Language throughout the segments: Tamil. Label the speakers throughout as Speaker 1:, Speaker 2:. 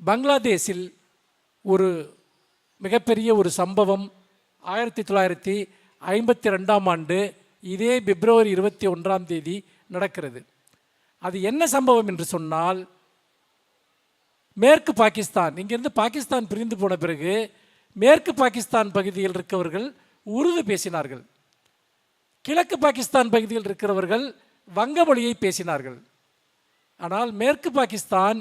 Speaker 1: பங்களாதேஷில் ஒரு மிகப்பெரிய ஒரு சம்பவம் 1952ஆம் ஆண்டு இதே பிப்ரவரி 21ஆம் தேதி நடக்கிறது. அது என்ன சம்பவம் என்று சொன்னால், மேற்கு பாகிஸ்தான், இங்கிருந்து பாகிஸ்தான் பிரிந்து போன பிறகு மேற்கு பாகிஸ்தான் பகுதியில் இருக்கிறவர்கள் உருது பேசினார்கள், கிழக்கு பாகிஸ்தான் பகுதியில் இருக்கிறவர்கள் வங்க மொழியை பேசினார்கள். ஆனால் மேற்கு பாகிஸ்தான்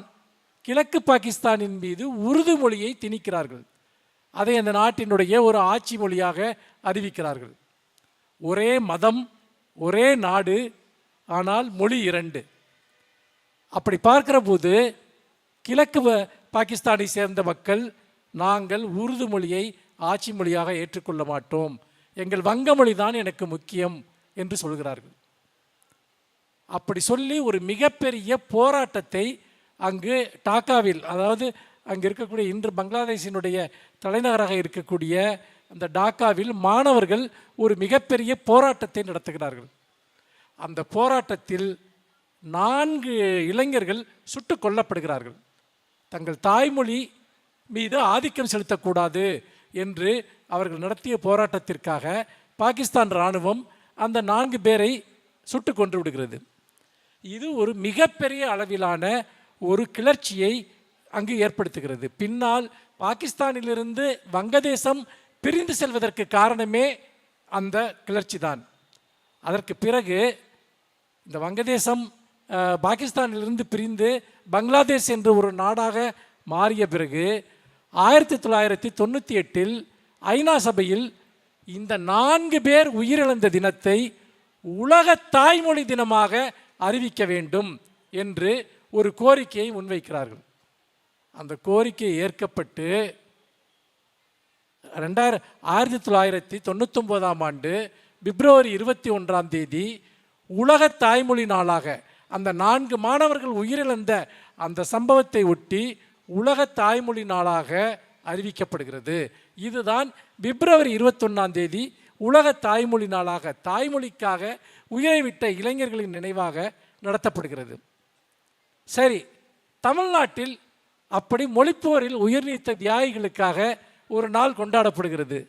Speaker 1: கிழக்கு பாகிஸ்தானின் மீது உருது மொழியை திணிக்கிறார்கள். அதை அந்த நாட்டினுடைய ஒரு ஆட்சி மொழியாக அறிவிக்கிறார்கள். ஒரே மதம், ஒரே நாடு, ஆனால் மொழி இரண்டு. அப்படி பார்க்கிற போது கிழக்கு பாகிஸ்தானை சேர்ந்த மக்கள், நாங்கள் உருது மொழியை ஆட்சி மொழியாக ஏற்றுக்கொள்ள மாட்டோம், எங்கள் வங்க மொழி தான் எனக்கு முக்கியம் என்று சொல்கிறார்கள். அப்படி சொல்லி ஒரு மிகப்பெரிய போராட்டத்தை அங்கு டாக்காவில், அதாவது அங்கே இருக்கக்கூடிய இன்று பங்களாதேஷினுடைய தலைநகராக இருக்கக்கூடிய அந்த டாக்காவில் மாணவர்கள் ஒரு மிகப்பெரிய போராட்டத்தை நடத்துகிறார்கள். அந்த போராட்டத்தில் 4 இளைஞர்கள் சுட்டுக் கொல்லப்படுகிறார்கள். தங்கள் தாய்மொழி மீது ஆதிக்கம் செலுத்தக்கூடாது என்று அவர்கள் நடத்திய போராட்டத்திற்காக பாகிஸ்தான் இராணுவம் அந்த 4 பேரை சுட்டு கொன்று விடுகிறது. இது ஒரு மிகப்பெரிய அளவிலான ஒரு கிளர்ச்சியை அங்கு ஏற்படுத்துகிறது. பின்னால் பாகிஸ்தானிலிருந்து வங்கதேசம் பிரிந்து செல்வதற்கு காரணமே அந்த கிளர்ச்சி தான். அதற்கு பிறகு இந்த வங்கதேசம் பாகிஸ்தானிலிருந்து பிரிந்து பங்களாதேஷ் என்று ஒரு நாடாக மாறிய பிறகு 1998இல் ஐநா சபையில் இந்த 4 பேர் உயிரிழந்த தினத்தை உலக தாய்மொழி தினமாக அறிவிக்க வேண்டும் என்று ஒரு கோரிக்கையை முன்வைக்கிறார்கள். அந்த கோரிக்கை ஏற்கப்பட்டு 1999ஆம் ஆண்டு பிப்ரவரி 21ஆம் தேதி உலக தாய்மொழி நாளாக, அந்த 4 மாணவர்கள் உயிரிழந்த அந்த சம்பவத்தை ஒட்டி உலக தாய்மொழி நாளாக அறிவிக்கப்படுகிறது. இதுதான் பிப்ரவரி 21ஆம் தேதி உலக தாய்மொழி நாளாக, தாய்மொழிக்காக உயிரைவிட்ட இளைஞர்களின் நினைவாக நடத்தப்படுகிறது. சரி, தமிழ்நாட்டில் அப்படி மொழிப்போரில் உயிர் நீத்த தியாகிகளுக்காக ஒரு நாள் கொண்டாடப்படுகிறது.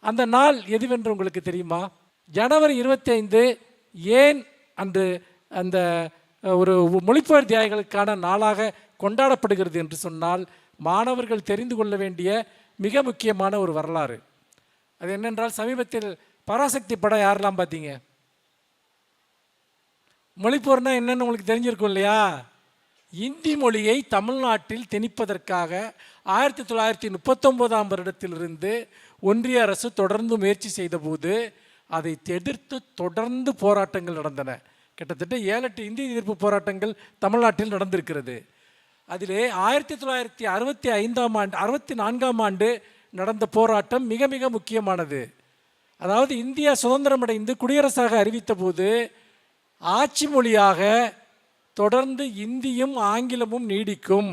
Speaker 1: அந்த நாள் எதுவென்று உங்களுக்கு தெரியுமா? ஜனவரி 25 ஏன் அன்று அந்த ஒரு மொழிப்போர் தியாகிகளுக்கான நாளாக கொண்டாடப்படுகிறது என்று சொன்னால், மாணவர்கள் தெரிந்து கொள்ள வேண்டிய மிக முக்கியமான ஒரு வரலாறு. அது என்னென்றால், சமீபத்தில் பராசக்தி படம் யாரெல்லாம் பார்த்தீங்க? மொழிப்போர்னா என்னன்னு உங்களுக்கு தெரிஞ்சிருக்கும் இல்லையா? இந்தி மொழியை தமிழ்நாட்டில் திணிப்பதற்காக 1939ஆம் வருடத்திலிருந்து ஒன்றிய அரசு தொடர்ந்து முயற்சி செய்தபோது அதை எதிர்த்து தொடர்ந்து போராட்டங்கள் நடந்தன. கிட்டத்தட்ட 7-8 இந்தி எதிர்ப்பு போராட்டங்கள் தமிழ்நாட்டில் நடந்திருக்கிறது. அதிலே 1964ஆம் ஆண்டு நடந்த போராட்டம் மிக மிக முக்கியமானது. அதாவது இந்தியா சுதந்திரமடைந்து குடியரசாக அறிவித்த போது ஆட்சி மொழியாக தொடர்ந்து இந்தியும் ஆங்கிலமும் நீடிக்கும்,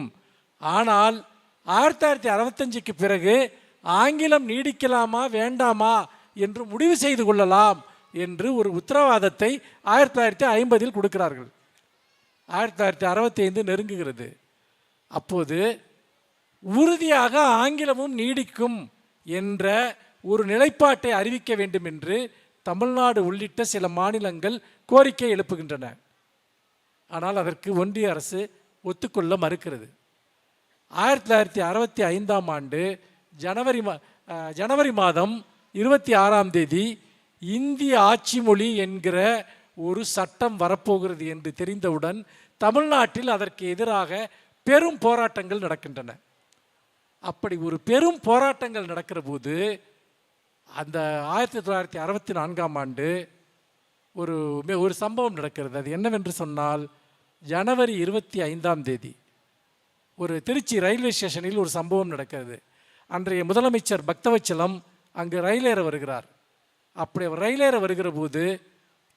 Speaker 1: ஆனால் 1965க்கு பிறகு ஆங்கிலம் நீடிக்கலாமா வேண்டாமா என்று முடிவு செய்து கொள்ளலாம் என்று ஒரு உத்தரவாதத்தை 1950இல் கொடுக்கிறார்கள். 1965 நெருங்குகிறது. அப்போது உறுதியாக ஆங்கிலமும் நீடிக்கும் என்ற ஒரு நிலைப்பாட்டை அறிவிக்க வேண்டும் என்று தமிழ்நாடு உள்ளிட்ட சில மாநிலங்கள் கோரிக்கை எழுப்புகின்றன. ஆனால் அதற்கு ஒன்றிய அரசு ஒத்துக்கொள்ள மறுக்கிறது. 1965ஆம் ஆண்டு ஜனவரி மாதம் 26ஆம் தேதி இந்திய ஆட்சி மொழி என்கிற ஒரு சட்டம் வரப்போகிறது என்று தெரிந்தவுடன் தமிழ்நாட்டில் அதற்கு எதிராக பெரும் போராட்டங்கள் நடக்கின்றன. அப்படி ஒரு பெரும் போராட்டங்கள் நடக்கிற போது அந்த 1964ஆம் ஆண்டு ஒரு சம்பவம் நடக்கிறது. அது என்னவென்று சொன்னால், ஜனவரி 25ஆம் தேதி ஒரு திருச்சி ரயில்வே ஸ்டேஷனில் ஒரு சம்பவம் நடக்கிறது. அன்றைய முதலமைச்சர் பக்தவச்சலம் அங்கு ரயிலேற வருகிறார். அப்படி அவர் ரயிலேற வருகிற போது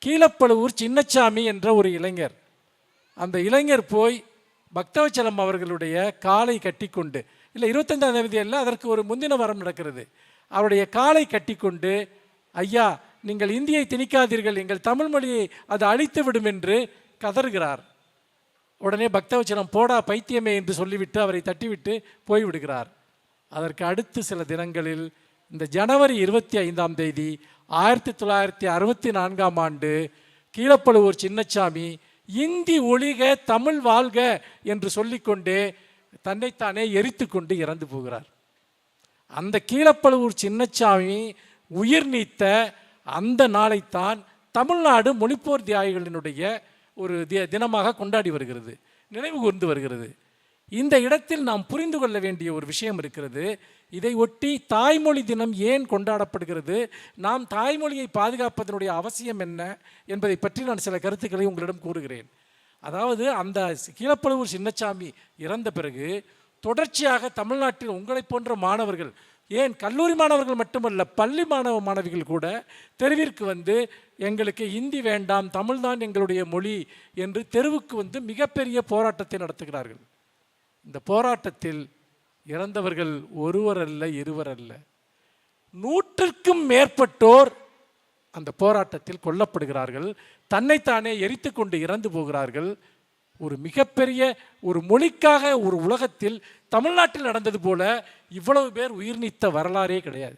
Speaker 1: கீழப்பழுவூர் சின்னச்சாமி என்ற ஒரு இளைஞர், அந்த இளைஞர் போய் பக்தவச்சலம் அவர்களுடைய காலை கட்டி கொண்டு, இல்லை 25ஆம் தேதி அல்ல, அதற்கு ஒரு முந்தின வாரம் நடக்கிறது, அவருடைய காலை கட்டி கொண்டு, ஐயா நீங்கள் இந்தியை திணிக்காதீர்கள், எங்கள் தமிழ் மொழியை அது அழித்து விடும் என்று கதறுகிறார். உடனே பக்தவச்சலம் போடா பைத்தியமே என்று சொல்லிவிட்டு அவரை தட்டிவிட்டு போய்விடுகிறார். அதற்கு அடுத்து சில தினங்களில் இந்த ஜனவரி 25ஆம் தேதி 1964ஆம் ஆண்டு கீழப்பழுவூர் சின்னசாமி இந்தி ஒழிக தமிழ் வாழ்க என்று சொல்லிக்கொண்டே தன்னைத்தானே எரித்து கொண்டு இறந்து போகிறார். அந்த கீழப்பழுவூர் சின்னசாமி உயிர் நீத்த அந்த நாளைத்தான் தமிழ்நாடு மொழிப்போர் தியாகிகளினுடைய ஒரு தினமாக கொண்டாடி வருகிறது, நினைவு கூர்ந்து வருகிறது. இந்த இடத்தில் நாம் புரிந்து கொள்ள வேண்டிய ஒரு விஷயம் இருக்கிறது. இதை ஒட்டி தாய்மொழி தினம் ஏன் கொண்டாடப்படுகிறது, நாம் தாய்மொழியை பாதுகாப்பதனுடைய அவசியம் என்ன என்பதை பற்றி நான் சில கருத்துக்களை உங்களிடம் கூறுகிறேன். அதாவது அந்த கீழப்பழுவூர் சின்னசாமி இறந்த பிறகு தொடர்ச்சியாக தமிழ்நாட்டில் உங்களை போன்ற மாணவர்கள், ஏன் கல்லூரி மாணவர்கள் மட்டுமல்ல, பள்ளி மாணவிகள் கூட தெருவிற்கு வந்து எங்களுக்கு இந்தி வேண்டாம், தமிழ்தான் எங்களுடைய மொழி என்று தெருவுக்கு வந்து மிகப்பெரிய போராட்டத்தை நடத்துகிறார்கள். இந்த போராட்டத்தில் இறந்தவர்கள் ஒருவர் அல்ல, இருவர் அல்ல, 100க்கும் மேற்பட்டோர் அந்த போராட்டத்தில் கொல்லப்படுகிறார்கள், தன்னைத்தானே எரித்து கொண்டு இறந்து போகிறார்கள். ஒரு மிகப்பெரிய ஒரு மொழிக்காக ஒரு உலகத்தில் தமிழ்நாட்டில் நடந்தது போல இவ்வளவு பேர் உயிர் நீத்த வரலாறே கிடையாது.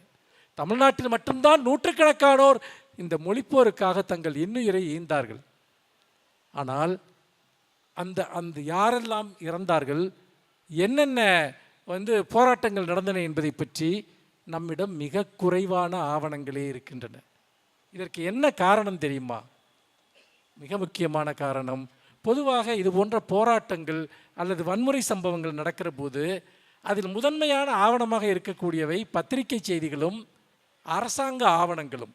Speaker 1: தமிழ்நாட்டில் மட்டும்தான் 100கணக்கானோர் இந்த மொழிப்போருக்காக தங்கள் இன்னுயிரை ஈந்தார்கள். ஆனால் அந்த அந்த யாரெல்லாம் இறந்தார்கள், என்னென்ன போராட்டங்கள் நடந்தன என்பதை பற்றி நம்மிடம் மிக குறைவான ஆவணங்களே இருக்கின்றன. இதற்கு என்ன காரணம் தெரியுமா? மிக முக்கியமான காரணம், பொதுவாக இது போன்ற போராட்டங்கள் அல்லது வன்முறை சம்பவங்கள் நடக்கிற போது அதில் முதன்மையான ஆவணமாக இருக்கக்கூடியவை பத்திரிகை செய்திகளும் அரசாங்க ஆவணங்களும்.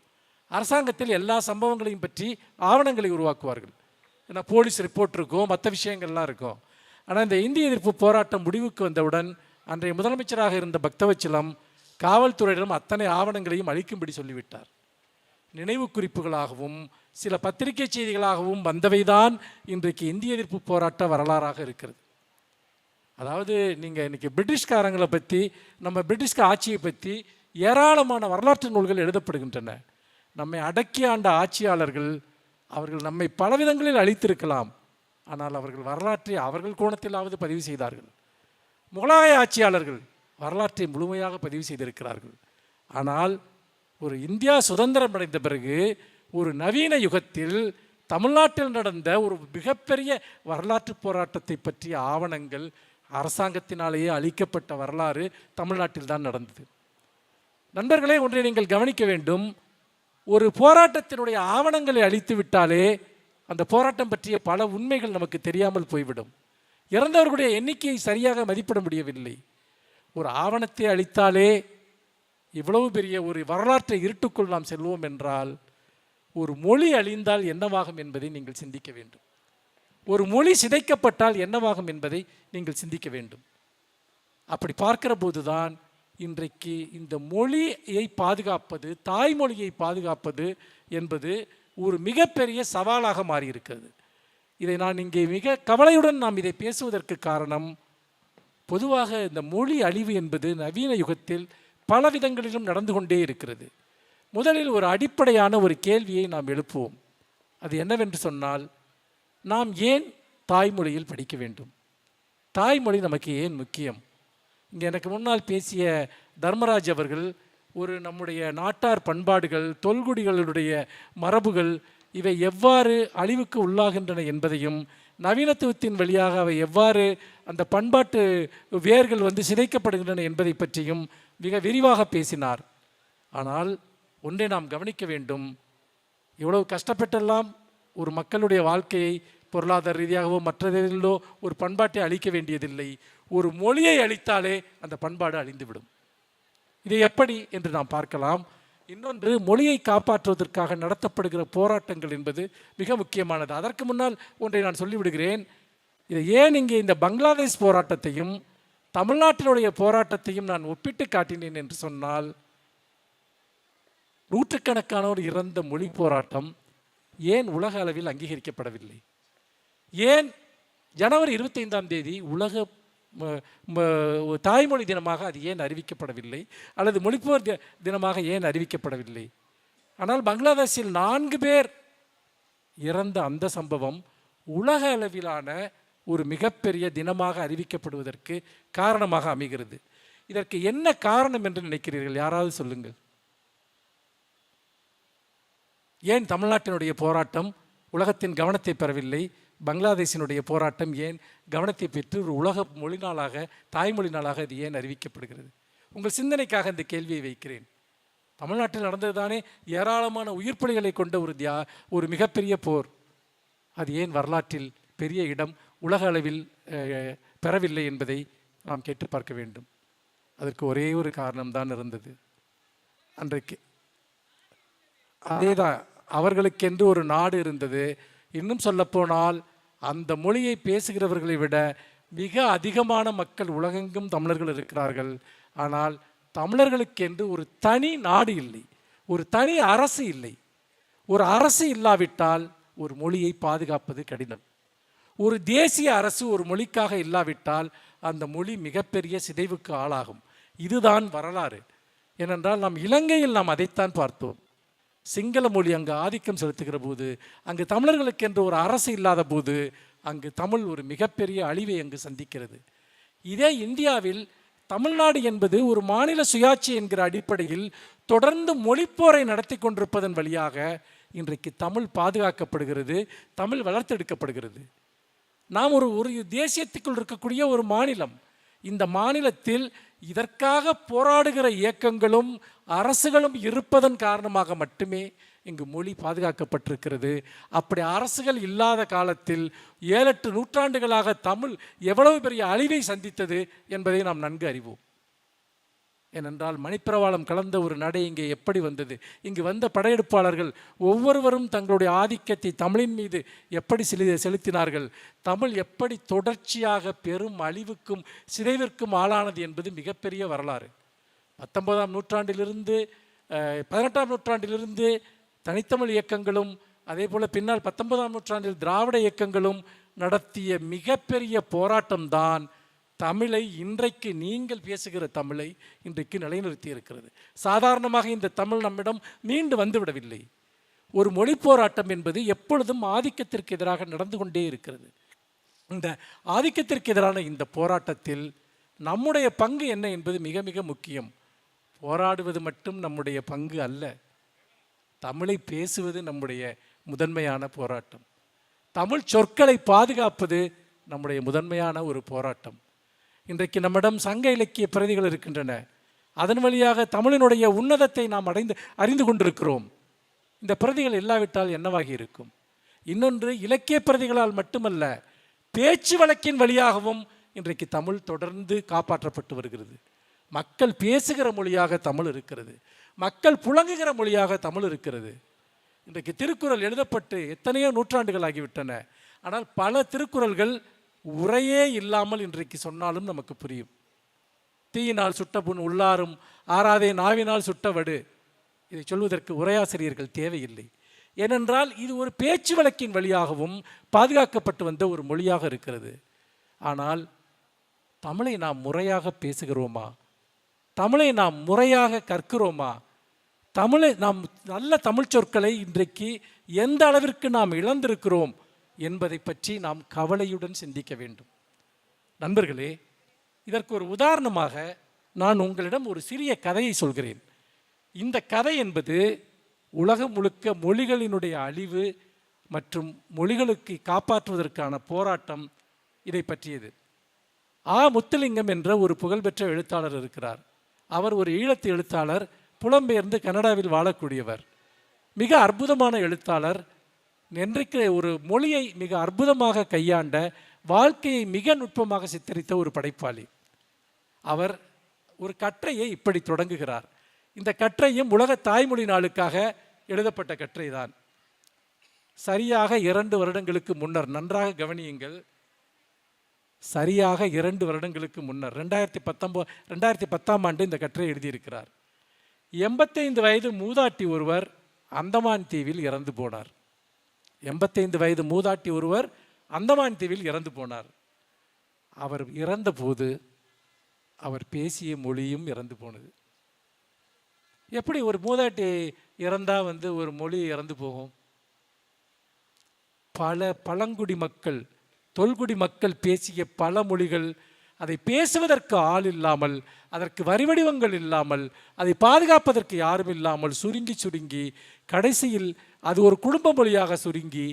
Speaker 1: அரசாங்கத்தில் எல்லா சம்பவங்களையும் பற்றி ஆவணங்களை உருவாக்குவார்கள். ஏன்னா போலீஸ் ரிப்போர்ட் இருக்கும், மற்ற விஷயங்கள்லாம் இருக்கும். ஆனால் இந்த இந்திய எதிர்ப்பு போராட்டம் முடிவுக்கு வந்தவுடன் அன்றைய முதலமைச்சராக இருந்த பக்தவச்சலம் காவல்துறையிடம் அத்தனை ஆவணங்களையும் அளிக்கும்படி சொல்லிவிட்டார். நினைவு குறிப்புகளாகவும் சில பத்திரிகை செய்திகளாகவும் வந்தவைதான் இன்றைக்கு இந்திய எதிர்ப்பு போராட்ட வரலாறாக இருக்கிறது. அதாவது நீங்கள் இன்றைக்கி பிரிட்டிஷ்காரங்களை பற்றி, நம்ம பிரிட்டிஷ்க ஆட்சியை பற்றி ஏராளமான வரலாற்று நூல்கள் எழுதப்படுகின்றன. நம்மை அடக்கி ஆண்ட ஆட்சியாளர்கள் அவர்கள் நம்மை பலவிதங்களில் அழித்திருக்கலாம், ஆனால் அவர்கள் வரலாற்றை அவர்கள் கோணத்திலாவது பதிவு செய்தார்கள். முகலாய ஆட்சியாளர்கள் வரலாற்றை முழுமையாக பதிவு செய்திருக்கிறார்கள். ஆனால் ஒரு இந்தியா சுதந்திரம் அடைந்த பிறகு ஒரு நவீன யுகத்தில் தமிழ்நாட்டில் நடந்த ஒரு மிகப்பெரிய வரலாற்று போராட்டத்தை பற்றிய ஆவணங்கள் அரசாங்கத்தினாலேயே அளிக்கப்பட்ட வரலாறு தமிழ்நாட்டில் தான் நடந்தது. நண்பர்களே, ஒன்றை நீங்கள் கவனிக்க வேண்டும். ஒரு போராட்டத்தினுடைய ஆவணங்களை அளித்து விட்டாலே அந்த போராட்டம் பற்றிய பல உண்மைகள் நமக்கு தெரியாமல் போய்விடும். இறந்தவர்களுடைய எண்ணிக்கையை சரியாக மதிப்பிட முடியவில்லை. ஒரு ஆவணத்தை அளித்தாலே இவ்வளவு பெரிய ஒரு வரலாற்றை இருட்டுக்குள் நாம் செல்வோம் என்றால், ஒரு மொழி அழிந்தால் என்னவாகும் என்பதை நீங்கள் சிந்திக்க வேண்டும். ஒரு மொழி சிதைக்கப்பட்டால் என்னவாகும் என்பதை நீங்கள் சிந்திக்க வேண்டும். அப்படி பார்க்கிற போதுதான் இன்றைக்கு இந்த மொழியை பாதுகாப்பது, தாய்மொழியை பாதுகாப்பது என்பது ஒரு மிகப்பெரிய சவாலாக மாறியிருக்கிறது. இதை நான் இங்கே மிக கவலையுடன் நாம் இதை பேசுவதற்கு காரணம், பொதுவாக இந்த மொழி அழிவு என்பது நவீன யுகத்தில் பல விதங்களிலும் நடந்து கொண்டே இருக்கிறது. முதலில் ஒரு அடிப்படையான ஒரு கேள்வியை நாம் எழுப்புவோம். அது என்னவென்று சொன்னால், நாம் ஏன் தாய்மொழியில் படிக்க வேண்டும்? தாய்மொழி நமக்கு ஏன் முக்கியம்? இங்கே எனக்கு முன்னால் பேசிய தர்மராஜ் அவர்கள் ஒரு நம்முடைய நாட்டார் பண்பாடுகள், தொல்குடிகளுடைய மரபுகள் இவை எவ்வாறு அழிவுக்கு உள்ளாகின்றன என்பதையும், நவீனத்துவத்தின் வழியாக அவை எவ்வாறு அந்த பண்பாட்டு வேர்கள் சிதைக்கப்படுகின்றன என்பதை பற்றியும் மிக விரிவாக பேசினார். ஆனால் ஒன்றை நாம் கவனிக்க வேண்டும். இவ்வளவு கஷ்டப்பட்டெல்லாம் ஒரு மக்களுடைய வாழ்க்கையை பொருளாதார ரீதியாகவோ மற்றதிலோ ஒரு பண்பாட்டை அழிக்க வேண்டியதில்லை. ஒரு மொழியை அழித்தாலே அந்த பண்பாடு அழிந்துவிடும். இதை எப்படி என்று நாம் பார்க்கலாம். இன்னொன்று, மொழியை காப்பாற்றுவதற்காக நடத்தப்படுகிற போராட்டங்கள் என்பது மிக முக்கியமானது. அதற்கு முன்னால் ஒன்றை நான் சொல்லிவிடுகிறேன். இதை ஏன் இங்கே இந்த பங்களாதேஷ் போராட்டத்தையும் தமிழ்நாட்டினுடைய போராட்டத்தையும் நான் ஒப்பிட்டு காட்டினேன் என்று சொன்னால், நூற்றுக்கணக்கானோர் இறந்த மொழி போராட்டம் ஏன் உலக அளவில் அங்கீகரிக்கப்படவில்லை? ஏன் ஜனவரி 25ஆம் தேதி உலக தாய்மொழி தினமாக அது ஏன் அறிவிக்கப்படவில்லை? அல்லது மொழிப்போர் தினமாக ஏன் அறிவிக்கப்படவில்லை? ஆனால் பங்களாதேஷில் 4 பேர் இறந்த அந்த சம்பவம் உலக அளவிலான ஒரு மிகப்பெரிய தினமாக அறிவிக்கப்படுவதற்கு காரணமாக அமைகிறது. இதற்கு என்ன காரணம் என்று நினைக்கிறீர்கள்? யாராவது சொல்லுங்கள். ஏன் தமிழ்நாட்டினுடைய போராட்டம் உலகத்தின் கவனத்தை பெறவில்லை? பங்களாதேஷினுடைய போராட்டம் ஏன் கவனத்தை பெற்று ஒரு உலக மொழி நாளாக, தாய்மொழி நாளாக அது ஏன் அறிவிக்கப்படுகிறது? உங்கள் சிந்தனைக்காக இந்த கேள்வியை வைக்கிறேன். தமிழ்நாட்டில் நடந்ததுதானே ஏராளமான உயிர்ப்பலிகளை கொண்ட ஒரு மிகப்பெரிய போர். அது ஏன் வரலாற்றில் பெரிய இடம் உலக அளவில் பெறவில்லை என்பதை நாம் கேட்டு பார்க்க வேண்டும். அதற்கு ஒரே ஒரு காரணம்தான் இருந்தது. அன்றைக்கு அதேதான், அவர்களுக்கென்று ஒரு நாடு இருந்தது. இன்னும் சொல்லப்போனால் அந்த மொழியை பேசுகிறவர்களை விட மிக அதிகமான மக்கள் உலகெங்கும் தமிழர்கள் இருக்கிறார்கள். ஆனால் தமிழர்களுக்கென்று ஒரு தனி நாடு இல்லை, ஒரு தனி அரசு இல்லை. ஒரு அரசு இல்லாவிட்டால் ஒரு மொழியை பாதுகாப்பது கடினம். ஒரு தேசிய அரசு ஒரு மொழிக்காக இல்லாவிட்டால் அந்த மொழி மிகப்பெரிய சிதைவுக்கு ஆளாகும். இதுதான் வரலாறு. ஏனென்றால் நாம் இலங்கையில் நாம் அதைத்தான் பார்த்தோம். சிங்கள மொழி அங்கு ஆதிக்கம் செலுத்துகிற போது, அங்கு தமிழர்களுக்கென்று ஒரு அரசு இல்லாத போது அங்கு தமிழ் ஒரு மிகப்பெரிய அழிவை அங்கு சந்திக்கிறது. இதே இந்தியாவில் தமிழ்நாடு என்பது ஒரு மாநில சுயாட்சி என்கிற அடிப்படையில் தொடர்ந்து மொழிப்போரை நடத்தி கொண்டிருப்பதன் வழியாக இன்றைக்கு தமிழ் பாதுகாக்கப்படுகிறது, தமிழ் வளர்த்தெடுக்கப்படுகிறது. நாம் ஒரு தேசியத்துக்குள் இருக்கக்கூடிய ஒரு மாநிலம். இந்த மாநிலத்தில் இதற்காக போராடுகிற இயக்கங்களும் அரசுகளும் இருப்பதன் காரணமாக மட்டுமே இங்கு மொழி பாதுகாக்கப்பட்டிருக்கிறது. அப்படி அரசுகள் இல்லாத காலத்தில் 7-8 நூற்றாண்டுகளாக தமிழ் எவ்வளவு பெரிய அழிவை சந்தித்தது என்பதை நாம் நன்கு அறிவோம். ஏனென்றால் மணிப்பிரவாளம் கலந்த ஒரு நடை இங்கே எப்படி வந்தது? இங்கு வந்த படையெடுப்பாளர்கள் ஒவ்வொருவரும் தங்களுடைய ஆதிக்கத்தை தமிழின் மீது எப்படி செலுத்தினார்கள்? தமிழ் எப்படி தொடர்ச்சியாக பெரும் அழிவுக்கும் சிதைவிற்கும் ஆளானது என்பது மிகப்பெரிய வரலாறு. 19ஆம் நூற்றாண்டிலிருந்து 18ஆம் நூற்றாண்டிலிருந்து தனித்தமிழ் இயக்கங்களும், அதே போல் பின்னால் 19ஆம் நூற்றாண்டில் திராவிட இயக்கங்களும் நடத்திய மிகப்பெரிய போராட்டம்தான் தமிழை இன்றைக்கு நீங்கள் பேசுகிற தமிழை இன்றைக்கு நிலைநிறுத்தி இருக்கிறது. சாதாரணமாக இந்த தமிழ் நம்மிடம் மீண்டு வந்துவிடவில்லை. ஒரு மொழி போராட்டம் என்பது எப்பொழுதும் ஆதிக்கத்திற்கு எதிராக நடந்து கொண்டே இருக்கிறது. இந்த ஆதிக்கத்திற்கு எதிரான இந்த போராட்டத்தில் நம்முடைய பங்கு என்ன என்பது மிக மிக முக்கியம். போராடுவது மட்டும் நம்முடைய பங்கு அல்ல, தமிழை பேசுவது நம்முடைய முதன்மையான போராட்டம். தமிழ் சொற்களை பாதுகாப்பது நம்முடைய முதன்மையான ஒரு போராட்டம். இன்றைக்கு நம்மிடம் சங்க இலக்கிய பிரதிகள் இருக்கின்றன. அதன் வழியாக தமிழினுடைய உன்னதத்தை நாம் அறிந்து கொண்டிருக்கிறோம். இந்த பிரதிகள் இல்லாவிட்டால் என்னவாகி இருக்கும்? இன்னொன்று, இலக்கிய பிரதிகளால் மட்டுமல்ல, பேச்சு வழக்கின் வழியாகவும் இன்றைக்கு தமிழ் தொடர்ந்து காப்பாற்றப்பட்டு வருகிறது. மக்கள் பேசுகிற மொழியாக தமிழ் இருக்கிறது, மக்கள் புழங்குகிற மொழியாக தமிழ் இருக்கிறது. இன்றைக்கு திருக்குறள் எழுதப்பட்டு எத்தனையோ நூற்றாண்டுகள் ஆகிவிட்டன. ஆனால் பல திருக்குறள்கள் உரையே இல்லாமல் இன்றைக்கு சொன்னாலும் நமக்கு புரியும். தீயினால் சுட்ட புண் உள்ளாரும் ஆறாதே நாவினால் சுட்டவடு, இதை சொல்வதற்கு உரையாசிரியர்கள் தேவையில்லை. ஏனென்றால் இது ஒரு பேச்சு வழக்கின் வழியாகவும் பாதுகாக்கப்பட்டு வந்த ஒரு மொழியாக இருக்கிறது. ஆனால் தமிழை நாம் முறையாக பேசுகிறோமா? தமிழை நாம் முறையாக கற்கிறோமா? நாம் நல்ல தமிழ் சொற்களை இன்றைக்கு எந்த அளவிற்கு நாம் இழந்திருக்கிறோம் என்பதை பற்றி நாம் கவலையுடன் சிந்திக்க வேண்டும். நண்பர்களே, இதற்கு ஒரு உதாரணமாக நான் உங்களிடம் ஒரு சிறிய கதையை சொல்கிறேன். இந்த கதை என்பது உலகம் முழுக்க மொழிகளினுடைய அழிவு மற்றும் மொழிகளுக்கு காப்பாற்றுவதற்கான போராட்டம், இதை பற்றியது. முத்துலிங்கம் என்ற ஒரு புகழ்பெற்ற எழுத்தாளர் இருக்கிறார். அவர் ஒரு ஈழத்து எழுத்தாளர், புலம்பெயர்ந்து கனடாவில் வாழக்கூடியவர். மிக அற்புதமான எழுத்தாளர். இன்றைக்கு ஒரு மொழியை மிக அற்புதமாக கையாண்ட, வாழ்க்கையை மிக நுட்பமாக சித்தரித்த ஒரு படைப்பாளி. அவர் ஒரு கட்டுரையை இப்படி தொடங்குகிறார். இந்த கட்டுரையும் உலக தாய்மொழி நாளுக்காக எழுதப்பட்ட கட்டுரை தான். சரியாக 2 வருடங்களுக்கு முன்னர், நன்றாக கவனியுங்கள், சரியாக 2 வருடங்களுக்கு முன்னர் 2010ஆம் ஆண்டு இந்த கட்டுரை எழுதியிருக்கிறார். 85 வயது மூதாட்டி ஒருவர் அந்தமான் தீவில் இறந்து போனார். 85 வயது மூதாட்டி ஒருவர் அந்தமான் தீவில் இறந்து போனார். அவர் இறந்தபோது அவர் பேசிய மொழியும் இறந்து போனது. எப்படி ஒரு மூதாட்டி இறந்தால் ஒரு மொழி இறந்து போகும்? பல பழங்குடி மக்கள், தொல்குடி மக்கள் பேசிய பல மொழிகள் அதை பேசுவதற்கு ஆள் இல்லாமல், அதற்கு வரிவடிவங்கள் இல்லாமல், அதை பாதுகாப்பதற்கு யாரும் இல்லாமல் சுருங்கி சுருங்கி கடைசியில் அது ஒரு குடும்ப மொழியாக சுருங்கி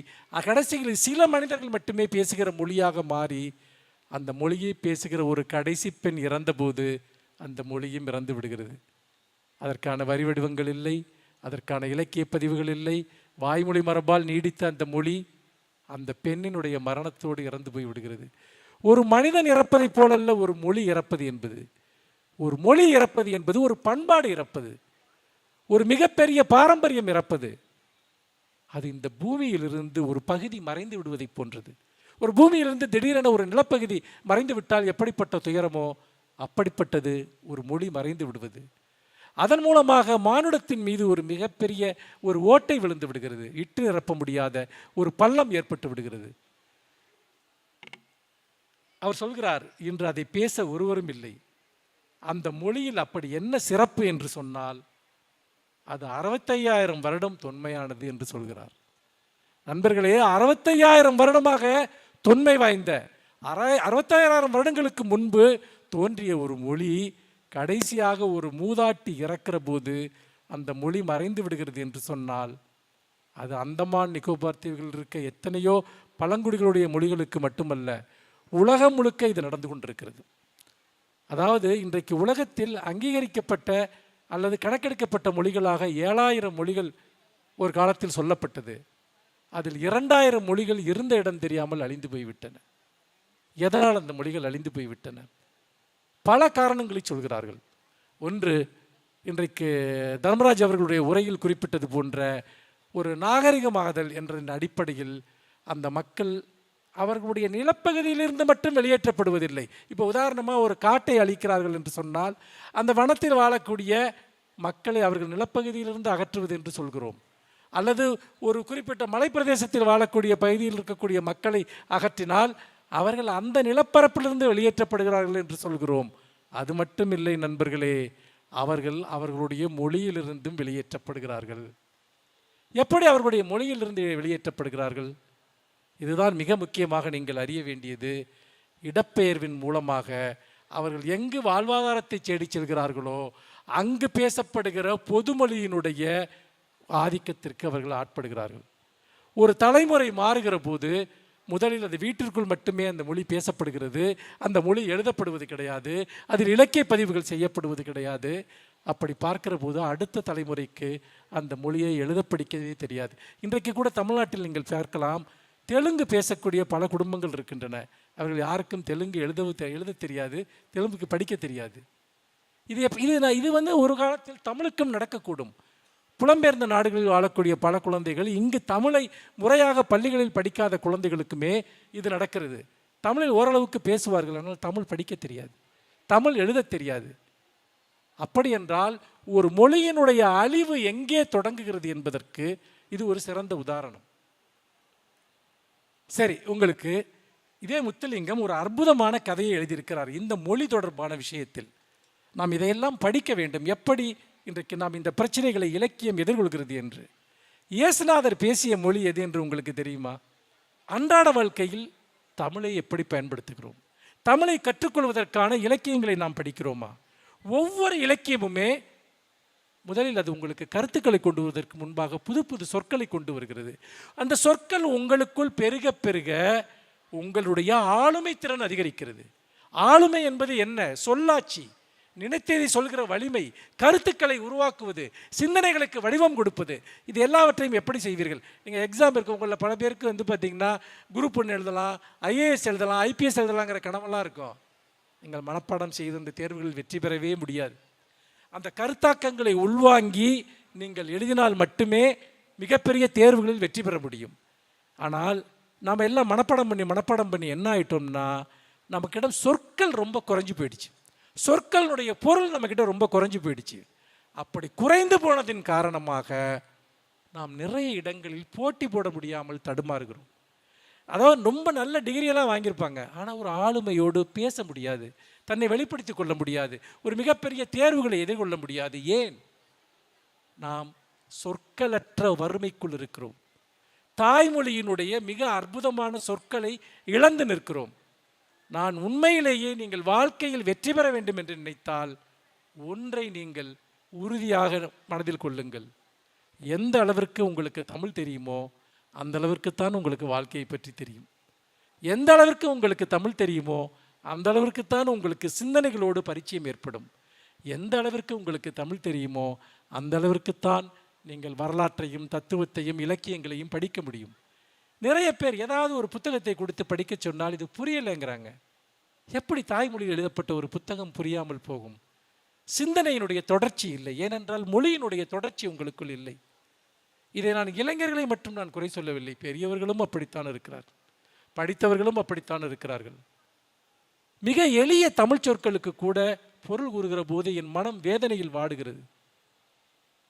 Speaker 1: கடைசியில் சில மனிதர்கள் மட்டுமே பேசுகிற மொழியாக மாறி அந்த மொழியை பேசுகிற ஒரு கடைசி பெண் இறந்தபோது அந்த மொழியும் இறந்து விடுகிறது. அதற்கான வரிவடிவங்கள் இல்லை, அதற்கான இலக்கிய பதிவுகள் இல்லை. வாய்மொழி மரபால் நீடித்த அந்த மொழி அந்த பெண்ணினுடைய மரணத்தோடு இறந்து போய் விடுகிறது. ஒரு மனிதன் இறப்பதை போலல்ல ஒரு மொழி இறப்பது என்பது. ஒரு மொழி இறப்பது என்பது ஒரு பண்பாடு இறப்பது, ஒரு மிகப்பெரிய பாரம்பரியம் இறப்பது. அது இந்த பூமியிலிருந்து ஒரு பகுதி மறைந்து விடுவதை போன்றது. ஒரு பூமியிலிருந்து திடீரென ஒரு நிலப்பகுதி மறைந்து விட்டால் எப்படிப்பட்ட துயரமோ அப்படிப்பட்டது ஒரு மொழி மறைந்து விடுவது. அதன் மூலமாக மானுடத்தின் மீது ஒரு மிகப்பெரிய ஒரு ஓட்டை விழுந்து விடுகிறது. இட்டு நிரப்ப முடியாத ஒரு பள்ளம் ஏற்பட்டு விடுகிறது. அவர் சொல்கிறார், இன்று அதை பேச ஒருவரும் இல்லை. அந்த மொழியில் அப்படி என்ன சிறப்பு என்று சொன்னால் அது 65,000 வருடம் தொன்மையானது என்று சொல்கிறார். நண்பர்களே, 65,000 வருடமாக தொன்மை வாய்ந்த 65,000 வருடங்களுக்கு முன்பு தோன்றிய ஒரு மொழி கடைசியாக ஒரு மூதாட்டி இறக்கிற போது அந்த மொழி மறைந்து விடுகிறது என்று சொன்னால் அது அந்தமான் நிக்கோபார் தீவுகளில் இருக்க எத்தனையோ பழங்குடிகளுடைய மொழிகளுக்கு மட்டுமல்ல, உலகம் முழுக்க இது நடந்து கொண்டிருக்கிறது. அதாவது இன்றைக்கு உலகத்தில் அங்கீகரிக்கப்பட்ட அல்லது கணக்கெடுக்கப்பட்ட மொழிகளாக 7,000 மொழிகள் ஒரு காலத்தில் சொல்லப்பட்டது. அதில் 2,000 மொழிகள் இருந்த இடம் தெரியாமல் அழிந்து போய்விட்டன. எதனால் அந்த மொழிகள் அழிந்து போய்விட்டன? பல காரணங்களை சொல்கிறார்கள். ஒன்று, இன்றைக்கு தர்மராஜ் அவர்களுடைய உரையில் குறிப்பிட்டது போன்ற ஒரு நாகரிகமாதல் என்ற அடிப்படையில் அந்த மக்கள் அவர்களுடைய நிலப்பகுதியிலிருந்து மட்டும் வெளியேற்றப்படுவதில்லை. இப்போ உதாரணமாக ஒரு காட்டை அழிக்கிறார்கள் என்று சொன்னால் அந்த வனத்தில் வாழக்கூடிய மக்களை அவர்கள் நிலப்பகுதியிலிருந்து அகற்றுவது என்று சொல்கிறோம். அல்லது ஒரு குறிப்பிட்ட மலைப்பிரதேசத்தில் வாழக்கூடிய பகுதியில் இருக்கக்கூடிய மக்களை அகற்றினால் அவர்கள் அந்த நிலப்பரப்பிலிருந்து வெளியேற்றப்படுகிறார்கள் என்று சொல்கிறோம். அது மட்டும் இல்லை நண்பர்களே, அவர்கள் அவர்களுடைய மொழியிலிருந்தும் வெளியேற்றப்படுகிறார்கள். எப்படி அவர்களுடைய மொழியிலிருந்து வெளியேற்றப்படுகிறார்கள்? இதுதான் மிக முக்கியமாக நீங்கள் அறிய வேண்டியது. இடப்பெயர்வின் மூலமாக அவர்கள் எங்கு வாழ்வாதாரத்தை தேடி செல்கிறார்களோ அங்கு பேசப்படுகிற பொதுமொழியினுடைய ஆதிக்கத்திற்கு அவர்கள் ஆட்படுகிறார்கள். ஒரு தலைமுறை மாறுகிற போது முதலில் அது வீட்டிற்குள் மட்டுமே அந்த மொழி பேசப்படுகிறது, அந்த மொழி எழுதப்படுவது கிடையாது, அதில் இலக்கிய பதிவுகள் செய்யப்படுவது கிடையாது. அப்படி பார்க்கிற போது அடுத்த தலைமுறைக்கு அந்த மொழியை எழுத படிக்கவே தெரியாது. இன்றைக்கு கூட தமிழ்நாட்டில் நீங்கள் பார்க்கலாம், தெலுங்கு பேசக்கூடிய பல குடும்பங்கள் இருக்கின்றன. அவர்கள் யாருக்கும் தெலுங்கு எழுத தெரியாது, தெலுங்குக்கு படிக்க தெரியாது. இது ஒரு காலத்தில் தமிழுக்கும் நடக்கக்கூடும். புலம்பெயர்ந்த நாடுகளில் வாழக்கூடிய பல குழந்தைகள் இங்கு தமிழை முறையாக பள்ளிகளில் படிக்காத குழந்தைகளுக்குமே இது நடக்கிறது. தமிழில் ஓரளவுக்கு பேசுவார்கள், ஆனால் தமிழ் படிக்க தெரியாது, தமிழ் எழுத தெரியாது. அப்படி என்றால் ஒரு மொழியினுடைய அழிவு எங்கே தொடங்குகிறது என்பதற்கு இது ஒரு சிறந்த உதாரணம். சரி, உங்களுக்கு இதே முத்துலிங்கம் ஒரு அற்புதமான கதையை எழுதியிருக்கிறார் இந்த மொழி தொடர்பான விஷயத்தில். நாம் இதையெல்லாம் படிக்க வேண்டும், எப்படி இன்றைக்கு நாம் இந்த பிரச்சனைகளை இலக்கியம் எதிர்கொள்கிறது என்று. இயேசுநாதர் பேசிய மொழி எது என்று உங்களுக்கு தெரியுமா? அன்றாட வாழ்க்கையில் தமிழை எப்படி பயன்படுத்துகிறோம்? தமிழை கற்றுக்கொள்வதற்கான இலக்கியங்களை நாம் படிக்கிறோமா? ஒவ்வொரு இலக்கியமுமே முதலில் அது உங்களுக்கு கருத்துக்களை கொண்டு வருவதற்கு முன்பாக புது புது சொற்களை கொண்டு வருகிறது. அந்த சொற்கள் உங்களுக்குள் பெருக பெருக உங்களுடைய ஆளுமை திறன் அதிகரிக்கிறது. ஆளுமை என்பது என்ன? சொல்லாட்சி, நினைத்ததை சொல்கிற வலிமை, கருத்துக்களை உருவாக்குவது, சிந்தனைகளுக்கு வடிவம் கொடுப்பது. இது எல்லாவற்றையும் எப்படி செய்வீர்கள்? நீங்கள் எக்ஸாம் இருக்கு, உங்களில் பல பேருக்கு பார்த்தீங்கன்னா குரூப் 1 எழுதலாம், ஐஏஎஸ் எழுதலாம், ஐபிஎஸ் எழுதலாங்கிற கனவெல்லாம் இருக்கும். நீங்கள் மனப்பாடம் செய்து அந்த தேர்வுகளில் வெற்றி பெறவே முடியாது. அந்த கருத்தாக்கங்களை உள்வாங்கி நீங்கள் எழுதினால் மட்டுமே மிகப்பெரிய தேர்வுகளில் வெற்றி பெற முடியும். ஆனால் நாம் எல்லாம் மனப்பாடம் பண்ணி என்ன ஆயிட்டோம்னா நமக்கிடம் சொற்கள் ரொம்ப குறைஞ்சி போயிடுச்சு. சொற்களுடைய பொருள் நம்மக்கிட்ட ரொம்ப குறைஞ்சி போயிடுச்சு. அப்படி குறைந்து போனதின் காரணமாக நாம் நிறைய இடங்களில் போட்டி போட முடியாமல் தடுமாறுகிறோம். அதாவது ரொம்ப நல்ல டிகிரியெல்லாம் வாங்கியிருப்பாங்க, ஆனால் ஒரு ஆளுமையோடு பேச முடியாது, தன்னை வெளிப்படுத்தி கொள்ள முடியாது, ஒரு மிகப்பெரிய தேர்வுகளை எதிர்கொள்ள முடியாது. ஏன்? நாம் சொற்களற்ற வறுமைக்குள் இருக்கிறோம். தாய்மொழியினுடைய மிக அற்புதமான சொற்களை இழந்து நிற்கிறோம். நான் உண்மையிலேயே நீங்கள் வாழ்க்கையில் வெற்றி பெற வேண்டும் என்று நினைத்தால் ஒன்றை நீங்கள் உறுதியாக மனதில் கொள்ளுங்கள். எந்த அளவிற்கு உங்களுக்கு தமிழ் தெரியுமோ அந்த அளவிற்குத்தான் உங்களுக்கு வாழ்க்கையை பற்றி தெரியும். எந்த அளவிற்கு உங்களுக்கு தமிழ் தெரியுமோ அந்த அளவிற்குத்தான் உங்களுக்கு சிந்தனைகளோடு பரிச்சயம் ஏற்படும். எந்த அளவிற்கு உங்களுக்கு தமிழ் தெரியுமோ அந்த அளவிற்குத்தான் நீங்கள் வரலாற்றையும் தத்துவத்தையும் இலக்கியங்களையும் படிக்க முடியும். நிறைய பேர் ஏதாவது ஒரு புத்தகத்தை கொடுத்து படிக்க சொன்னால் இது புரியலைங்கிறாங்க. எப்படி தாய்மொழியில் எழுதப்பட்ட ஒரு புத்தகம் புரியாமல் போகும்? சிந்தனையினுடைய தொடர்ச்சி இல்லை. ஏனென்றால் மொழியினுடைய தொடர்ச்சி உங்களுக்குள் இல்லை. இதை நான் இளைஞர்களை மட்டும் நான் குறை சொல்லவில்லை. பெரியவர்களும் அப்படித்தான் இருக்கிறார், படித்தவர்களும் அப்படித்தான் இருக்கிறார்கள். மிக எளிய தமிழ் சொற்களுக்கு கூட பொருள் கூறுகிற போது என் மனம் வேதனையில் வாடுகிறது.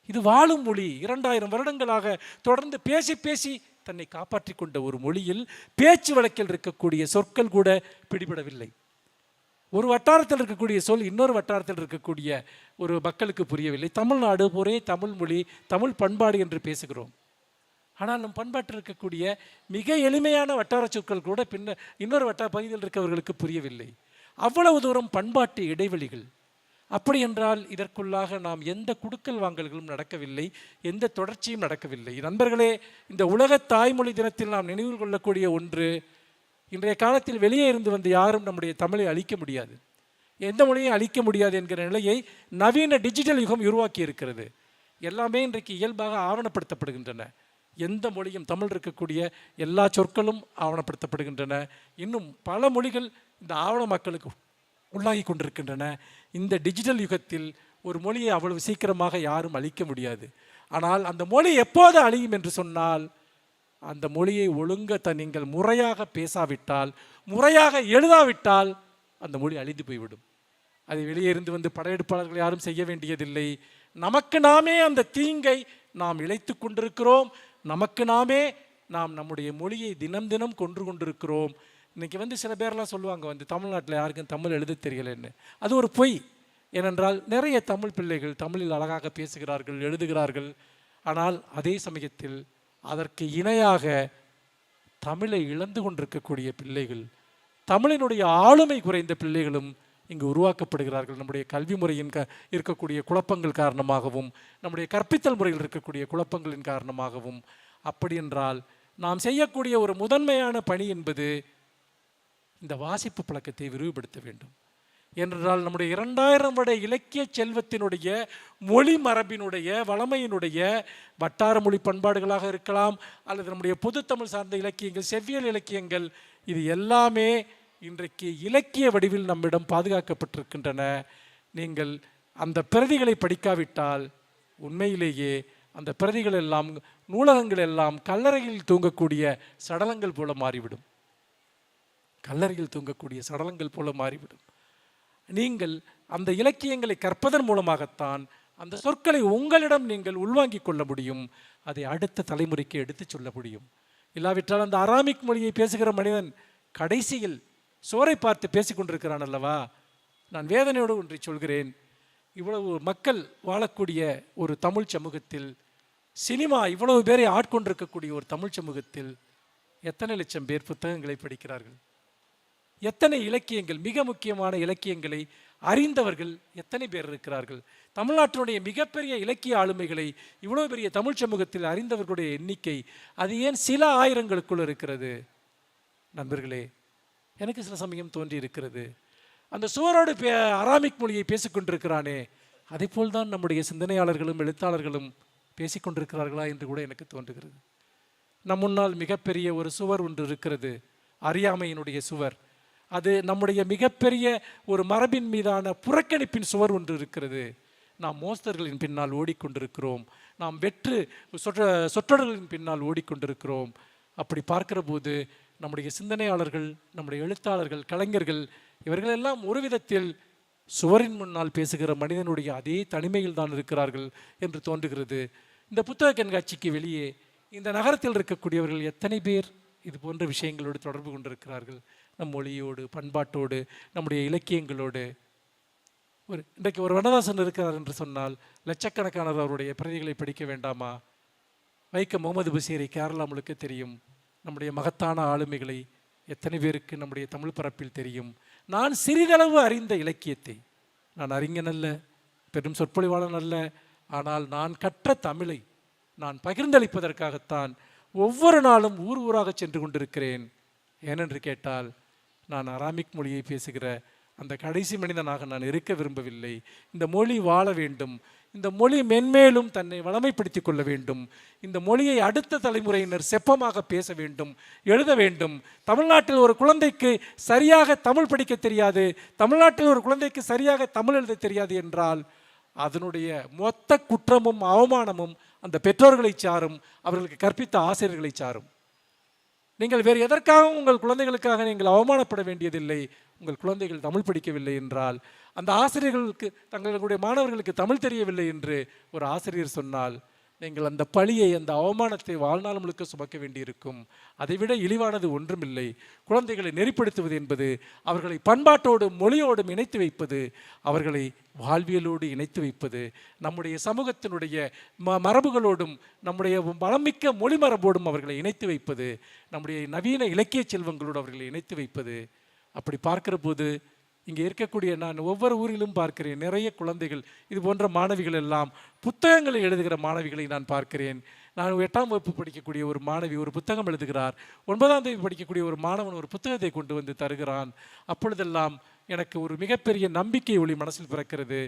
Speaker 1: இது வாழும் மொழி. 2000 வருடங்களாக தொடர்ந்து பேசி பேசி தன்னை காப்பாற்றி கொண்ட ஒரு மொழியில் பேச்சு வழக்கில் இருக்கக்கூடிய சொற்கள் கூட பிடிபடவில்லை. ஒரு வட்டாரத்தில் இருக்கக்கூடிய சொல் இன்னொரு வட்டாரத்தில் இருக்கக்கூடிய ஒரு மக்களுக்கு புரியவில்லை. தமிழ்நாடு ஒரே தமிழ் மொழி, தமிழ் பண்பாடு என்று பேசுகிறோம். ஆனால் நம் பண்பாட்டில் இருக்கக்கூடிய மிக எளிமையான வட்டார சொற்கள் கூட இன்னொரு வட்டார பகுதியில் இருக்கவர்களுக்கு புரியவில்லை. அவ்வளவு தூரம் பண்பாட்டு இடைவெளிகள். அப்படி என்றால் இதற்குள்ளாக நாம் எந்த குடுக்கல் வாங்கல்களும் நடக்கவில்லை, எந்த தொடர்ச்சியும் நடக்கவில்லை. நண்பர்களே, இந்த உலக தாய்மொழி தினத்தில் நாம் நினைவில் கொள்ளக்கூடிய ஒன்று, இன்றைய காலத்தில் வெளியே இருந்து வந்து யாரும் நம்முடைய தமிழை அழிக்க முடியாது, எந்த மொழியும் அழிக்க முடியாது என்கிற நிலையை நவீன டிஜிட்டல் யுகம் உருவாக்கி இருக்கிறது. எல்லாமே இன்றைக்கு இயல்பாக ஆவணப்படுத்தப்படுகின்றன. எந்த மொழியும், தமிழ் இருக்கக்கூடிய எல்லா சொற்களும் ஆவணப்படுத்தப்படுகின்றன. இன்னும் பல மொழிகள் இந்த ஆவண மக்களுக்கு உள்ளாகி கொண்டிருக்கின்றன. இந்த டிஜிட்டல் யுகத்தில் ஒரு மொழியை அவ்வளவு சீக்கிரமாக யாரும் அழிக்க முடியாது. ஆனால் அந்த மொழி எப்போது அழியும் என்று சொன்னால், அந்த மொழியை ஒழுங்க நீங்கள் முறையாக பேசாவிட்டால், முறையாக எழுதாவிட்டால் அந்த மொழி அழிந்து போய்விடும். அதை வெளியே இருந்து வந்து படையெடுப்பாளர்கள் யாரும் செய்ய வேண்டியதில்லை. நமக்கு நாமே அந்த தீங்கை நாம் இழைத்து கொண்டிருக்கிறோம். நமக்கு நாமே நாம் நம்முடைய மொழியை தினம் தினம் கொண்டிருக்கிறோம். இன்றைக்கி வந்து சில பேர்லாம் சொல்லுவாங்க, வந்து தமிழ்நாட்டில் யாருக்கும் தமிழ் எழுத தெரியலைன்னு. அது ஒரு பொய். ஏனென்றால் நிறைய தமிழ் பிள்ளைகள் தமிழில் அழகாக பேசுகிறார்கள், எழுதுகிறார்கள். ஆனால் அதே சமயத்தில் அதற்கு இணையாக தமிழை இழந்து கொண்டிருக்கக்கூடிய பிள்ளைகள், தமிழினுடைய ஆளுமை குறைந்த பிள்ளைகளும் இங்கு உருவாக்கப்படுகிறார்கள். நம்முடைய கல்வி முறையின் இருக்கக்கூடிய குழப்பங்கள் காரணமாகவும், நம்முடைய கற்பித்தல் முறையில் இருக்கக்கூடிய குழப்பங்களின் காரணமாகவும். அப்படி என்றால் நாம் செய்யக்கூடிய ஒரு முதன்மையான பணி என்பது இந்த வாசிப்பு பழக்கத்தை விரிவுபடுத்த வேண்டும். ஏனென்றால் நம்முடைய 2000 வருட இலக்கிய செல்வத்தினுடைய மொழி மரபினுடைய வளமையினுடைய வட்டார மொழி பண்பாடுகளாக இருக்கலாம், அல்லது நம்முடைய பொதுத்தமிழ் சார்ந்த இலக்கியங்கள், செவ்வியல் இலக்கியங்கள், இது எல்லாமே இன்றைக்கு இலக்கிய வடிவில் நம்மிடம் பாதுகாக்கப்பட்டிருக்கின்றன. நீங்கள் அந்த பிரதிகளை படிக்காவிட்டால் உண்மையிலேயே அந்த பிரதிகள் எல்லாம், நூலகங்கள் எல்லாம் கல்லறையில் தூங்கக்கூடிய சடலங்கள் போல மாறிவிடும். கல்லறையில் தூங்கக்கூடிய சடலங்கள் போல மாறிவிடும். நீங்கள் அந்த இலக்கியங்களை கற்பதன் மூலமாகத்தான் அந்த சொற்களை உங்களிடம் நீங்கள் உள்வாங்கிக் கொள்ள முடியும். அதை அடுத்த தலைமுறைக்கு எடுத்து சொல்ல முடியும். இல்லாவிட்டால் அந்த அராமிக் மொழியை பேசுகிற மனிதன் கடைசியில் சோரை பார்த்து பேசிக்கொண்டிருக்கிறான் அல்லவா. நான் வேதனையோடு ஒன்றை சொல்கிறேன். இவ்வளவு மக்கள் வாழக்கூடிய ஒரு தமிழ் சமூகத்தில், சினிமா இவ்வளவு பேரை ஆட்கொண்டிருக்கக்கூடிய ஒரு தமிழ் சமூகத்தில் எத்தனை லட்சம் பேர் புத்தகங்களை படிக்கிறார்கள்? எத்தனை இலக்கியங்கள், மிக முக்கியமான இலக்கியங்களை அறிந்தவர்கள் எத்தனை பேர் இருக்கிறார்கள்? தமிழ்நாட்டினுடைய மிகப்பெரிய இலக்கிய ஆளுமைகளை இவ்வளோ பெரிய தமிழ் சமூகத்தில் அறிந்தவர்களுடைய எண்ணிக்கை அது ஏன் சில ஆயிரங்களுக்குள் இருக்கிறது? நண்பர்களே, எனக்கு சில சமயம் தோன்றி இருக்கிறது, அந்த சுவரோடு அராமிக் மொழியை பேசிக்கொண்டிருக்கிறானே, அதே போல்தான் நம்முடைய சிந்தனையாளர்களும் எழுத்தாளர்களும் பேசிக்கொண்டிருக்கிறார்களா என்று கூட எனக்கு தோன்றுகிறது. நம் முன்னால் மிகப்பெரிய ஒரு சுவர் ஒன்று இருக்கிறது, அறியாமையினுடைய சுவர். அது நம்முடைய மிகப்பெரிய ஒரு மரபின் மீதான புறக்கணிப்பின் சுவர் ஒன்று இருக்கிறது. நாம் மோஸ்தர்களின் பின்னால் ஓடிக்கொண்டிருக்கிறோம், நாம் சொற்றொடர்களின் பின்னால் ஓடிக்கொண்டிருக்கிறோம். அப்படி பார்க்கிற போது நம்முடைய சிந்தனையாளர்கள், நம்முடைய எழுத்தாளர்கள், கலைஞர்கள், இவர்களெல்லாம் ஒரு விதத்தில் சுவரின் முன்னால் பேசுகிற மனிதனுடைய அதே தனிமையில் தான் இருக்கிறார்கள் என்று தோன்றுகிறது. இந்த புத்தக கண்காட்சிக்கு வெளியே இந்த நகரத்தில் இருக்கக்கூடியவர்கள் எத்தனை பேர் இது போன்ற விஷயங்களோடு தொடர்பு கொண்டிருக்கிறார்கள்? நம் மொழியோடு, பண்பாட்டோடு, நம்முடைய இலக்கியங்களோடு. இன்றைக்கு ஒரு வண்ணதாசன் இருக்கிறார் என்று சொன்னால் லட்சக்கணக்கானவர் அவருடைய பிரதிகளை படிக்க வேண்டாமா? வைக்கம் முகமது பஷீரை கேரளா முழுக்க தெரியும். நம்முடைய மகத்தான ஆளுமைகளை எத்தனை பேருக்கு நம்முடைய தமிழ் பரப்பில் தெரியும். நான் சிறிதளவு அறிந்த இலக்கியத்தை, நான் அறிஞன் அல்ல, பெரும் சொற்பொழிவாளன் அல்ல, ஆனால் நான் கற்ற தமிழை நான் பகிர்ந்தளிப்பதற்காகத்தான் ஒவ்வொரு நாளும் ஊர் ஊராக சென்று கொண்டிருக்கிறேன். ஏனென்று கேட்டால், நான் அராமிக் மொழியை பேசுகிற அந்த கடைசி மனிதனாக நான் இருக்க விரும்பவில்லை. இந்த மொழி வாழ வேண்டும், இந்த மொழி மென்மேலும் தன்னை வளமைப்படுத்தி கொள்ள வேண்டும், இந்த மொழியை அடுத்த தலைமுறையினர் செப்பமாக பேச வேண்டும், எழுத வேண்டும். தமிழ்நாட்டில் ஒரு குழந்தைக்கு சரியாக தமிழ் படிக்க தெரியாது, தமிழ்நாட்டில் ஒரு குழந்தைக்கு சரியாக தமிழ் எழுத தெரியாது என்றால் அதனுடைய மொத்த குற்றமும் அவமானமும் அந்த பெற்றோர்களை சாரும், அவர்களுக்கு கற்பித்த ஆசிரியர்களை சாரும். நீங்கள் வேறு எதற்காகவும் உங்கள் குழந்தைகளுக்காக நீங்கள் அவமானப்பட வேண்டியதில்லை. உங்கள் குழந்தைகள் தமிழ் படிக்கவில்லை என்றால், அந்த ஆசிரியர்களுக்கு தங்களுடைய மாணவர்களுக்கு தமிழ் தெரியவில்லை என்று ஒரு ஆசிரியர் சொன்னால், நீங்கள் அந்த பழியை, அந்த அவமானத்தை வாழ்நாள் முழுக்க சுமக்க வேண்டியிருக்கும். அதைவிட இழிவானது ஒன்றுமில்லை. குழந்தைகளை நெறிப்படுத்துவது என்பது அவர்களை பண்பாட்டோடும் மொழியோடும் இணைத்து வைப்பது, அவர்களை வாழ்வியலோடு இணைத்து வைப்பது, நம்முடைய சமூகத்தினுடைய மரபுகளோடும் நம்முடைய வளமிக்க மொழி மரபோடும் அவர்களை இணைத்து வைப்பது, நம்முடைய நவீன இலக்கிய செல்வங்களோடு அவர்களை இணைத்து வைப்பது. அப்படி பார்க்கிற போது இங்கே இருக்கக்கூடிய நான் ஒவ்வொரு ஊரிலும் பார்க்கிறேன் நிறைய குழந்தைகள், இது போன்ற மாணவிகள் எல்லாம் புத்தகங்களை எழுதுகிற மாணவிகளை நான் பார்க்கிறேன். நான் 8ஆம் வகுப்பு படிக்கக்கூடிய ஒரு மாணவி ஒரு புத்தகம் எழுதுகிறார், 9ஆம் தேதி படிக்கக்கூடிய ஒரு மாணவன் ஒரு புத்தகத்தை கொண்டு வந்து தருகிறான். அப்பொழுதெல்லாம் எனக்கு ஒரு மிகப்பெரிய நம்பிக்கை ஒளி மனசில் பிறக்கிறது.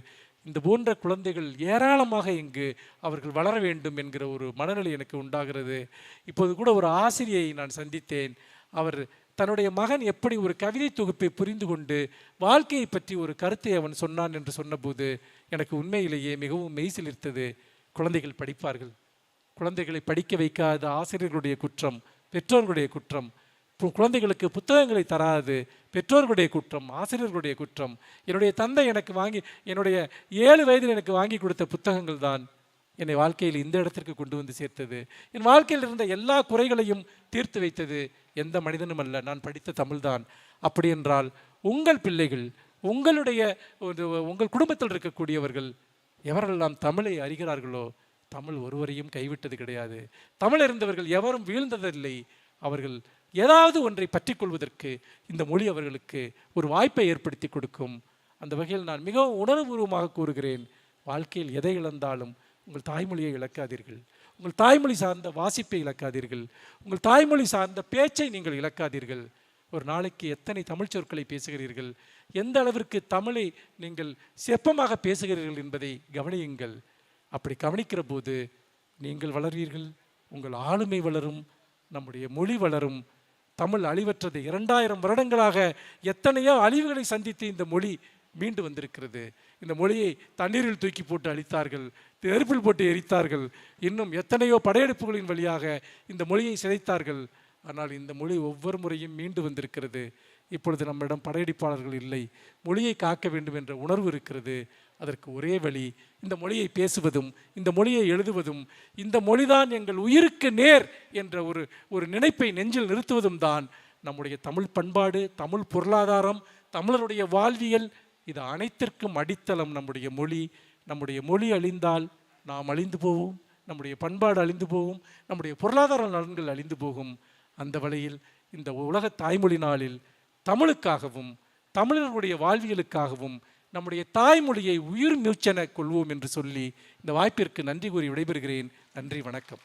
Speaker 1: இந்த போன்ற குழந்தைகள் ஏராளமாக இங்கு அவர்கள் வளர வேண்டும் என்கிற ஒரு மனநிலை எனக்கு உண்டாகிறது. இப்போது கூட ஒரு ஆசிரியை நான் சந்தித்தேன். அவர் தன்னுடைய மகன் எப்படி ஒரு கவிதை தொகுப்பை புரிந்து கொண்டு வாழ்க்கையை பற்றி ஒரு கருத்தை அவன் சொன்னான் என்று சொன்னபோது எனக்கு உண்மையிலேயே மிகவும் மெய்சிலிர்த்தது. குழந்தைகள் படிப்பார்கள். குழந்தைகளை படிக்க வைக்காத ஆசிரியர்களுடைய குற்றம், பெற்றோர்களுடைய குற்றம். குழந்தைகளுக்கு புத்தகங்களை தராது பெற்றோர்களுடைய குற்றம், ஆசிரியர்களுடைய குற்றம். என்னுடைய தந்தை எனக்கு என்னுடைய 7 வயதில் எனக்கு வாங்கி கொடுத்த புத்தகங்கள் தான் என்னை வாழ்க்கையில் இந்த இடத்திற்கு கொண்டு வந்து சேர்த்தது. என் வாழ்க்கையில் இருந்த எல்லா குறைகளையும் தீர்த்து வைத்தது எந்த மனிதனும் அல்ல, நான் படித்த தமிழ்தான். அப்படி என்றால் உங்கள் பிள்ளைகள், உங்கள் குடும்பத்தில் இருக்கக்கூடியவர்கள் எவரெல்லாம் தமிழை அறிகிறார்களோ, தமிழ் ஒருவரையும் கைவிட்டது கிடையாது. தமிழ் அறிந்தவர்கள் எவரும் வீழ்ந்ததில்லை. அவர்கள் ஏதாவது ஒன்றை பற்றி கொள்வதற்கு இந்த மொழி அவர்களுக்கு ஒரு வாய்ப்பை ஏற்படுத்தி கொடுக்கும். அந்த வகையில் நான் மிகவும் உணர்வுபூர்வமாக கூறுகிறேன், வாழ்க்கையில் எதை இழந்தாலும் உங்கள் தாய்மொழியை இழக்காதீர்கள். உங்கள் தாய்மொழி சார்ந்த வாசிப்பை இழக்காதீர்கள். உங்கள் தாய்மொழி சார்ந்த பேச்சை நீங்கள் இழக்காதீர்கள். ஒரு நாளைக்கு எத்தனை தமிழ் சொற்களை பேசுகிறீர்கள், எந்த அளவிற்கு தமிழை நீங்கள் செப்பமாக பேசுகிறீர்கள் என்பதை கவனியுங்கள். அப்படி கவனிக்கிற போது நீங்கள் வளர்வீர்கள், உங்கள் ஆளுமை வளரும், நம்முடைய மொழி வளரும். தமிழ் அழிவற்றது. 2000 வருடங்களாக எத்தனையோ அழிவுகளை சந்தித்து இந்த மொழி மீண்டு வந்திருக்கிறது. இந்த மொழியை தண்ணீரில் தூக்கி போட்டு அழித்தார்கள், நெருப்பில் போட்டு எரித்தார்கள், இன்னும் எத்தனையோ படையெடுப்புகளின் வழியாக இந்த மொழியை சிதைத்தார்கள். ஆனால் இந்த மொழி ஒவ்வொரு முறையும் மீண்டு வந்திருக்கிறது. இப்பொழுது நம்மிடம் படையெடுப்பாளர்கள் இல்லை. மொழியை காக்க வேண்டும் என்ற உணர்வு இருக்கிறது. அதற்கு ஒரே வழி இந்த மொழியை பேசுவதும், இந்த மொழியை எழுதுவதும், இந்த மொழிதான் எங்கள் உயிருக்கு நேர் என்ற ஒரு நினைப்பை நெஞ்சில் நிறுத்துவதும் தான் நம்முடைய தமிழ் பண்பாடு, தமிழ் பொருளாதாரம், தமிழருடைய வாழ்வியல். இது அனைத்திற்கும் அடித்தளம் நம்முடைய மொழி. நம்முடைய மொழி அழிந்தால் நாம் அழிந்து போவோம், நம்முடைய பண்பாடு அழிந்து போகும், நம்முடைய பொருளாதார நலன்கள் அழிந்து போகும். அந்த வழியில் இந்த உலக தாய்மொழி நாளில் தமிழுக்காகவும் தமிழர்களுடைய வாழ்வியலுக்காகவும் நம்முடைய தாய்மொழியை உயிர் மூச்சென கொள்வோம் என்று சொல்லி இந்த வாய்ப்பிற்கு நன்றி கூறி விடைபெறுகிறேன். நன்றி, வணக்கம்.